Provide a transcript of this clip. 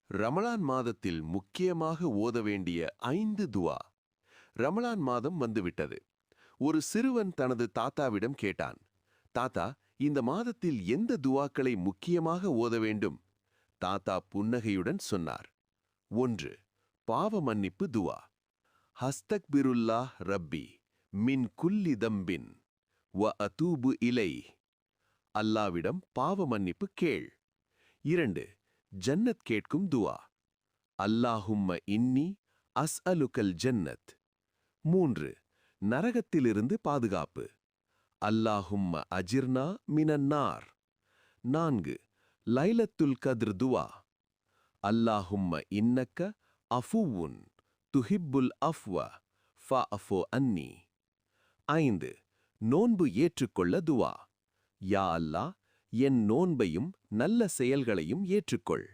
ரமலான் மாதத்தில் முக்கியமாக ஓத வேண்டிய 5 துவா. ரமலான் மாதம் வந்துவிட்டது. ஒரு சிறுவன் தனது தாத்தாவிடம் கேட்டான், தாத்தா, இந்த மாதத்தில் எந்த துவாக்களை முக்கியமாக ஓத வேண்டும்? தாத்தா புன்னகையுடன் சொன்னார், 1. பாவ மன்னிப்பு துவா. ஹஸ்தக்பிருல்லாஹ் ரப்பி மின் குல்லி தம்பின் வ அதூபு இலை. அல்லாவிடம் பாவ மன்னிப்பு கேள். 2. ஜன்னத் கேட்கும் துவா. அல்லாஹும்ம இன்னி அஸ்அலுக்கல் ஜன்னத். 3. நரகத்திலிருந்து பாதுகாப்பு. அல்லாஹும்ம அஜிர்னா மினன்னார். 4. லைலத்துல் கத்ர் துவா. அல்லாஹும்ம இன்னக்க அஃபுவுன் துஹிப்புல் அஃப்வ ஃபஅஃபு அன்னி. 5. நோன்பு ஏற்றுக்கொள்ள துவா. யா அல்லாஹ், என் நோன்பையும் நல்ல செயல்களையும் ஏற்றுக்கொள்.